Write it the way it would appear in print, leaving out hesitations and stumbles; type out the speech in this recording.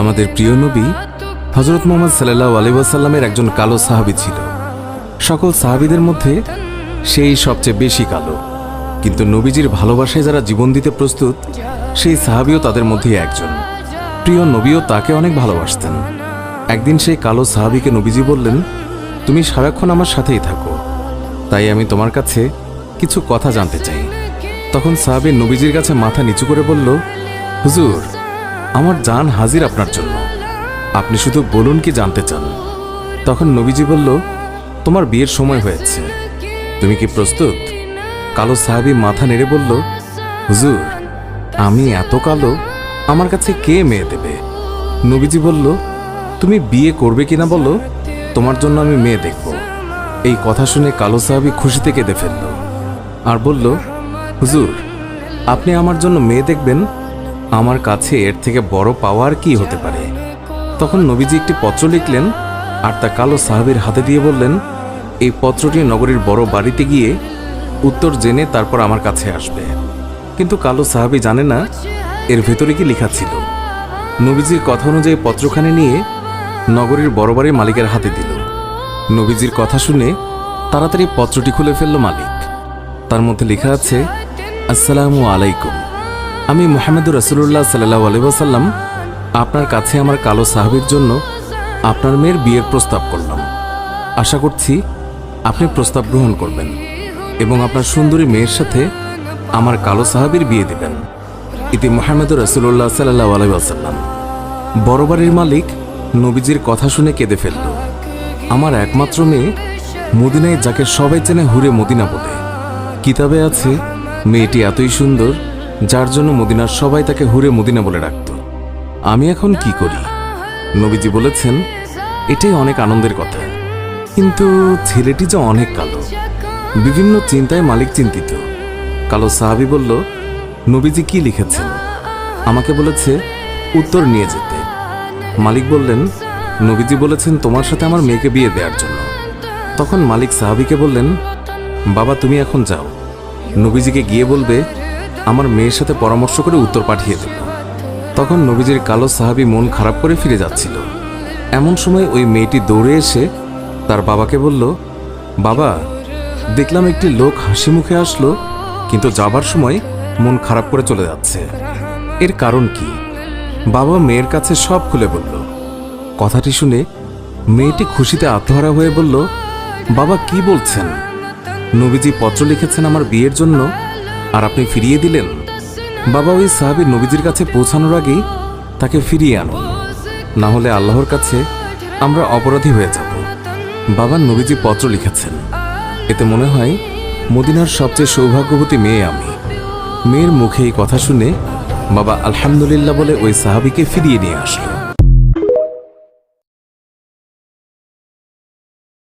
আমাদের প্রিয় নবী হযরত মুহাম্মদ সাল্লাল্লাহু আলাইহি ওয়াসাল্লামের একজন কালো সাহাবী ছিল। সকল সাহাবীদের মধ্যে সেই সবচেয়ে বেশি কালো, কিন্তু নবীজির ভালোবাসায় যারা জীবন দিতে প্রস্তুত সেই সাহাবীও তাদের মধ্যে একজন। প্রিয় নবীও তাকে অনেক ভালোবাসতেন। একদিন সেই কালো সাহাবীকে নবীজি বললেন, তুমি সারাক্ষণ আমার সাথেই থাকো, তাই আমি তোমার কাছে কিছু কথা জানতে চাই। তখন সাহাবী নবীজির কাছে মাথা নিচু করে বলল, হুজুর, আমার জান হাজির আপনার জন্য, আপনি শুধু বলুন কি জানতে চান। তখন নবীজি বলল, তোমার বিয়ের সময় হয়েছে, তুমি কি প্রস্তুত? কালো সাহাবী মাথা নেড়ে বলল, হুজুর, আমি এত কালো, আমার কাছে কে মেয়ে দেবে? নবীজি বলল, তুমি বিয়ে করবে কিনা বলো, তোমার জন্য আমি মেয়ে দেখব। এই কথা শুনে কালো সাহাবী খুশিতে কেঁদে ফেলল আর বলল, হুজুর, আপনি আমার জন্য মেয়ে দেখবেন, আমার কাছে এর থেকে বড় পাওয়ার কি হতে পারে? তখন নবীজি একটি পত্র লিখলেন আর তা কালো সাহাবীর হাতে দিয়ে বললেন, এই পত্রটি নগরীর বড় বাড়িতে গিয়ে উত্তর জেনে তারপর আমার কাছে আসবে। কিন্তু কালো সাহাবী জানে না এর ভেতরে কি লেখা ছিল। নবীজির কথা অনুযায়ী পত্রখানি নিয়ে নগরীর বড় বাড়ির মালিকের হাতে দিল। নবীজির কথা শুনে তাড়াতাড়ি পত্রটি খুলে ফেলল মালিক। তার মধ্যে লেখা আছে, আসসালামু আলাইকুম, আমি মুহাম্মদুর রাসূলুল্লাহ সাল্লাল্লাহু আলাইহি ওয়াসাল্লাম আপনার কাছে আমার কালো সাহাবীর জন্য আপনার মেয়ের বিয়ের প্রস্তাব করলাম। আশা করছি আপনি প্রস্তাব গ্রহণ করবেন এবং আপনার সুন্দরী মেয়ের সাথে আমার কালো সাহাবীর বিয়ে দেবেন। ইতি মুহাম্মদুর রাসূলুল্লাহ সাল্লাল্লাহু আলাইহি ওয়াসাল্লাম। বড় বাড়ির মালিক নবীজির কথা শুনে কেঁদে ফেলল। আমার একমাত্র মেয়ে, মদিনায় যাকে সবাই চেনে হুরে মদিনা বলে। কিতাবে আছে মেয়েটি এতই সুন্দর যার জন্য মদিনার সবাই তাকে হুরে মদিনা বলে ডাকত। আমি এখন কি করি? নবীজি বলেছেন, এটাই অনেক আনন্দের কথা, কিন্তু ছেলেটি যে অনেক কালো। বিভিন্ন চিন্তায় মালিক চিন্তিত। কালো সাহাবী বলল, নবীজি কি লিখেছেন? আমাকে বলেছে উত্তর নিয়ে যেতে। মালিক বললেন, নবীজি বলেছেন তোমার সাথে আমার মেয়েকে বিয়ে দেওয়ার জন্য। তখন মালিক সাহাবীকে বললেন, বাবা, তুমি এখন যাও, নবীজিকে গিয়ে বলবে আমার মেয়ের সাথে পরামর্শ করে উত্তর পাঠিয়ে দেব। তখন নবীজির কালো সাহাবী মন খারাপ করে ফিরে যাচ্ছিল। এমন সময় ওই মেয়েটি দৌড়ে এসে তার বাবাকে বলল, বাবা, দেখলাম একটি লোক হাসি মুখে আসলো, কিন্তু যাবার সময় মন খারাপ করে চলে যাচ্ছে, এর কারণ কি? বাবা মেয়ের কাছে সব খুলে বলল। কথাটি শুনে মেয়েটি খুশিতে আত্মহারা হয়ে বলল, বাবা, কি বলছেন? নবীজি পত্র লিখেছেন আমার বিয়ের জন্য, আর আপনি ফিরিয়ে দিলেন? বাবা, ওই সাহাবী নবীজির কাছে পৌঁছানোর আগেই তাকে ফিরিয়ে আনুন, না হলে আল্লাহর কাছে আমরা অপরাধী হয়ে যাব। বাবা, নবীজি পত্র লিখেছেন, এতে মনে হয় মদিনার সবচেয়ে সৌভাগ্যবতী মেয়ে আমি। মেয়ের মুখে এই কথা শুনে বাবা আলহামদুলিল্লাহ বলে ওই সাহাবীকে ফিরিয়ে নিয়ে আসলো।